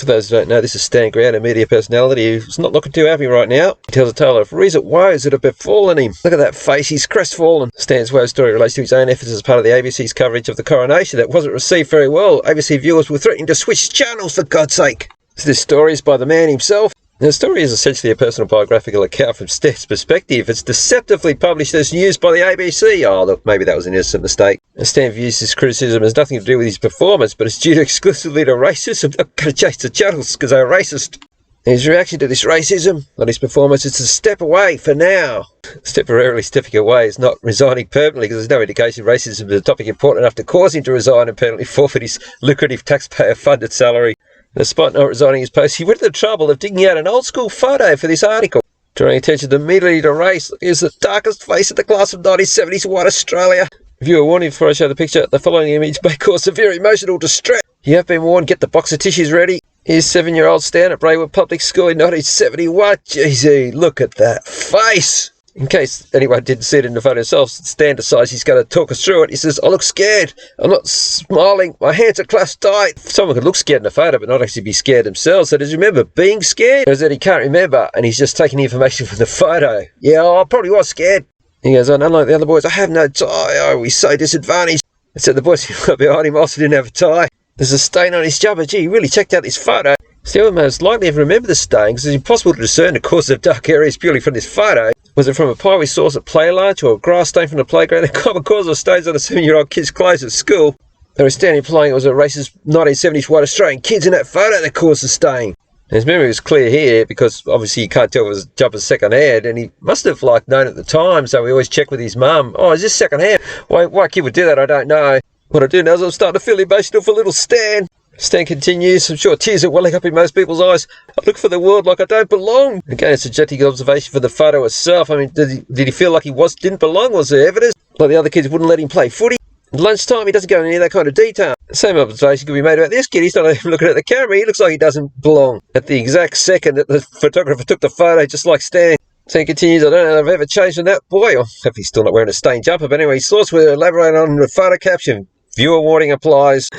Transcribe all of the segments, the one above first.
For those who don't know, this is Stan Grant, a media personality who's not looking too happy right now. He tells a tale of recent woes that have befallen him. Look at that face, he's crestfallen. Stan's woe story relates to his own efforts as part of the ABC's coverage of the coronation that wasn't received very well. ABC viewers were threatening to switch channels, for God's sake. So this story is by the man himself. The story is essentially a personal biographical account from Stan's perspective. It's deceptively published as news by the ABC. Oh, look, maybe that was an innocent mistake. Stan views this criticism as nothing to do with his performance, but it's due exclusively to racism. I'm going to change the channels because they're racist. His reaction to this racism, not his performance, is to step away for now. Temporarily stepping away is not resigning permanently, because there's no indication racism is a topic important enough to cause him to resign and permanently forfeit his lucrative taxpayer-funded salary. Despite not resigning his post, he went to the trouble of digging out an old-school photo for this article. Drawing attention immediately to race, here's the darkest face of the class of 1970s white Australia. Viewer warning before I show the picture, the following image may cause severe emotional distress. You have been warned, get the box of tissues ready. Here's 7-year-old Stan at Braidwood Public School in 1971. Jeez, look at that face. In case anyone didn't see it in the photo itself, Stan decides he's going to talk us through it. He says, I look scared. I'm not smiling. My hands are clasped tight. Someone could look scared in a photo but not actually be scared themselves. So does he remember being scared? Or is that he can't remember and he's just taking the information from the photo? Yeah, I probably was scared. He goes on, unlike the other boys, I have no tie. Oh, we're so disadvantaged. Except the boys who were behind him also didn't have a tie. There's a stain on his jumper. Gee, he really checked out this photo. Still, most likely have remembered the stain because it's impossible to discern the cause of dark areas purely from this photo. Was it from a pie we saw at play lunch or a grass stain from the playground? The common cause of stains on a 7-year-old kid's clothes at school. They were standing implying it was a racist 1970s white Australian kids in that photo that caused the stain. And his memory was clear here because obviously you can't tell if it was jumper's second hand, and he must have known at the time, so we always check with his mum. Oh, is this second hand? Why a kid would do that, I don't know. What I do know is I'm starting to feel emotional for little Stan. Stan continues, I'm sure tears are welling up in most people's eyes. I look for the world like I don't belong. Again, it's a subjective observation for the photo itself. I mean, did he feel like he didn't belong? Was there evidence? Like the other kids wouldn't let him play footy? At lunchtime, he doesn't go into any of that kind of detail. The same observation could be made about this kid. He's not even looking at the camera. He looks like he doesn't belong. At the exact second that the photographer took the photo, just like Stan. Stan continues, I don't know if I've ever changed on that boy. Or if he's still not wearing a stained jumper. But anyway, source will elaborate on the photo caption. Viewer warning applies.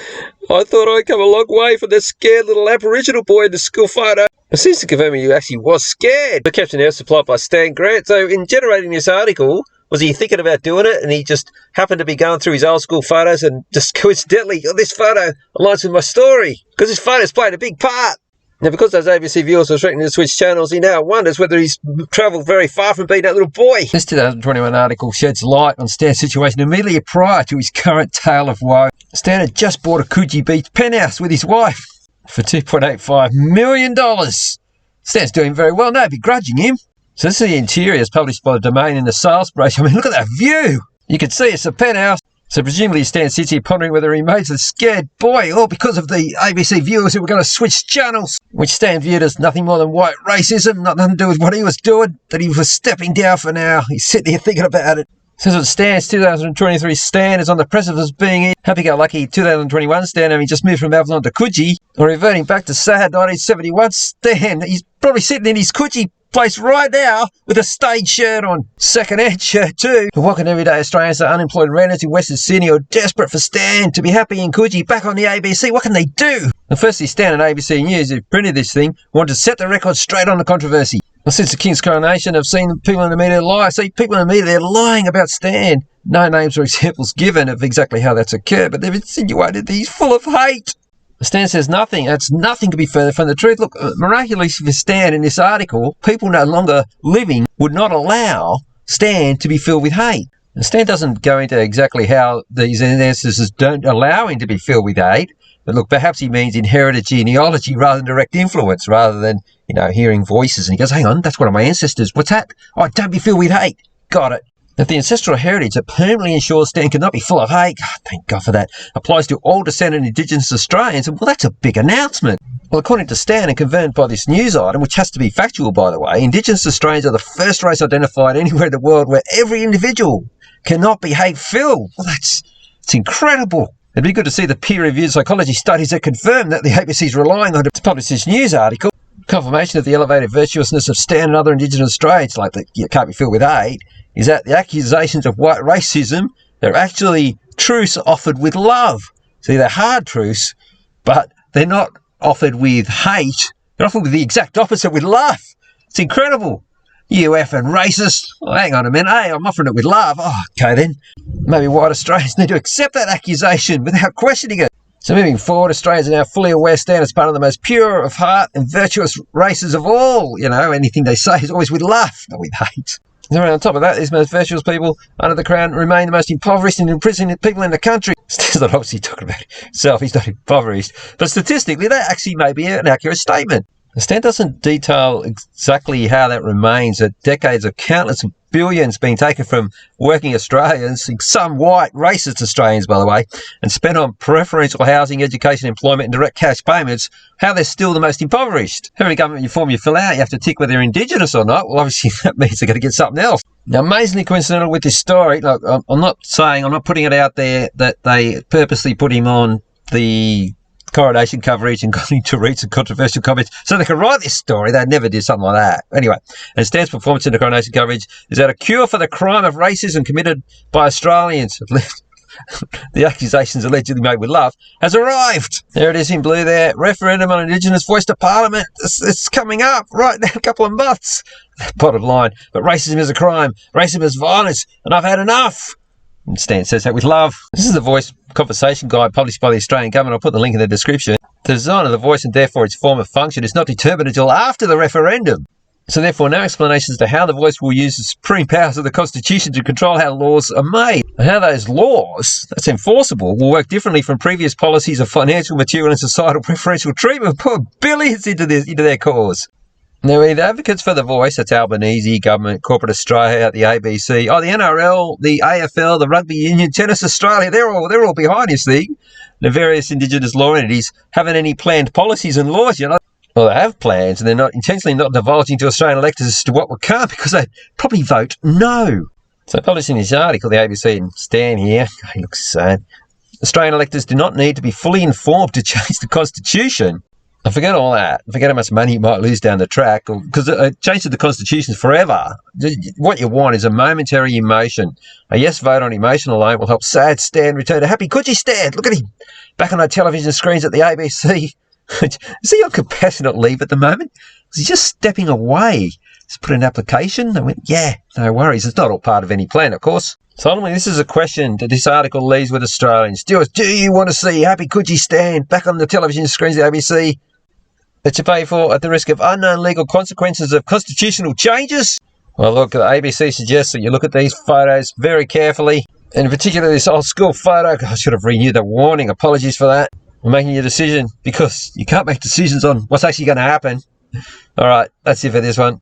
I thought I'd come a long way from that scared little Aboriginal boy in the school photo. It seems to confirm he actually was scared. The caption now is supplied by Stan Grant. So in generating this article, was he thinking about doing it and he just happened to be going through his old school photos and just coincidentally, this photo aligns with my story? Because this photo's played a big part. Now, because those ABC viewers were threatening to switch channels, he now wonders whether he's travelled very far from being that little boy. This 2021 article sheds light on Stan's situation immediately prior to his current tale of woe. Stan had just bought a Coogee Beach penthouse with his wife for $2.85 million. Stan's doing very well, no begrudging him. So this is the interior, as published by the Domain in the sales brochure. I mean, look at that view. You can see it's a penthouse. So presumably Stan sits here pondering whether he made a scared boy or because of the ABC viewers who were going to switch channels, which Stan viewed as nothing more than white racism, nothing to do with what he was doing, that he was stepping down for now. He's sitting here thinking about it. Says what Stan's 2023 Stan is on the precipice of being happy-go-lucky 2021 Stan, having just moved from Avalon to Coogee, or reverting back to sad 1971 Stan. He's probably sitting in his Coogee place right now with a stage shirt on, second-hand shirt too. But what can everyday Australians, the unemployed renters in Western Sydney, or desperate for Stan to be happy in Coogee back on the ABC, what can they do? Well, firstly, Stan and ABC News, who printed this thing, wanted to set the record straight on the controversy. Well, since the King's coronation, I've seen people in the media lie. See, people in the media, they're lying about Stan. No names or examples given of exactly how that's occurred, but they've insinuated that he's full of hate. Stan says nothing. That's nothing could be further from the truth. Look, miraculously for Stan in this article, people no longer living would not allow Stan to be filled with hate. And Stan doesn't go into exactly how these ancestors don't allow him to be filled with hate. But look, perhaps he means inherited genealogy rather than direct influence, rather than, hearing voices. And he goes, hang on, that's one of my ancestors. What's that? Oh, don't be filled with hate. Got it. That the ancestral heritage that permanently ensures Stan cannot be full of hate, thank God for that, applies to all descendant Indigenous Australians. Well, that's a big announcement. Well, according to Stan and confirmed by this news item, which has to be factual, by the way, Indigenous Australians are the first race identified anywhere in the world where every individual cannot be hate-filled. Well, it's incredible. It'd be good to see the peer-reviewed psychology studies that confirm that the ABC is relying on to publish this news article. Confirmation of the elevated virtuousness of Stan and other Indigenous Australians, like that you can't be filled with hate, is that the accusations of white racism, they're actually truths offered with love. See, they're hard truths, but they're not offered with hate. They're offered with the exact opposite, with love. It's incredible. You effing racist. Oh, hang on a minute. Hey, I'm offering it with love. Oh, okay then. Maybe white Australians need to accept that accusation without questioning it. So moving forward, Australians are now fully aware stand as part of the most pure of heart and virtuous races of all. You know, anything they say is always with love, not with hate. And on top of that, these most virtuous people under the crown remain the most impoverished and imprisoned people in the country. He's not obviously talking about himself, he's not impoverished. But statistically, that actually may be an accurate statement. The stand doesn't detail exactly how that remains. That decades of countless billions being taken from working Australians, some white racist Australians, by the way, and spent on preferential housing, education, employment, and direct cash payments, how they're still the most impoverished. Every government form you fill out, you have to tick whether they're Indigenous or not. Well, obviously, that means they're going to get something else. Now, amazingly coincidental with this story, look, I'm not putting it out there that they purposely put him on the coronation coverage and got him to read some controversial comments so they could write this story. They never did something like that. Anyway, and Stan's performance in the coronation coverage is that a cure for the crime of racism committed by Australians, the accusations allegedly made with love, has arrived. There it is in blue there. Referendum on Indigenous voice to Parliament. It's coming up right in a couple of months. Bottom line, but racism is a crime. Racism is violence, and I've had enough. And Stan says that with love. This is the Voice conversation guide published by the Australian government. I'll put the link in the description. The design of the Voice and therefore its form of function is not determined until after the referendum. So therefore no explanations to how the Voice will use the supreme powers of the Constitution to control how laws are made. And how those laws, that's enforceable, will work differently from previous policies of financial, material and societal preferential treatment. Put billions into their cause. Now, the advocates for the Voice, that's Albanese, government, corporate Australia, the ABC, the NRL, the AFL, the Rugby Union, Tennis Australia, they're all behind this thing. The various Indigenous law entities haven't any planned policies and laws yet. Well, they have plans, and they're not intentionally not divulging to Australian electors as to what will come because they'd probably vote no. So publishing this article, the ABC and Stan here, he looks sad. Australian electors do not need to be fully informed to change the Constitution. And forget all that. Forget how much money you might lose down the track, because change to the Constitution forever. What you want is a momentary emotion. A yes vote on emotion alone will help sad Stan return to happy Coogee Stan. Look at him back on our television screens at the ABC. Is he on compassionate leave at the moment? Is he just stepping away? Just put an application? I went, yeah, no worries. It's not all part of any plan, of course. So ultimately, this is a question that this article leaves with Australians. Do you want to see happy Coogee Stan back on the television screens at the ABC? That you pay for at the risk of unknown legal consequences of constitutional changes? Well, look, the ABC suggests that you look at these photos very carefully, and in particular this old school photo. I should have renewed the warning. Apologies for that. I'm making your decision because you can't make decisions on what's actually going to happen. All right, that's it for this one.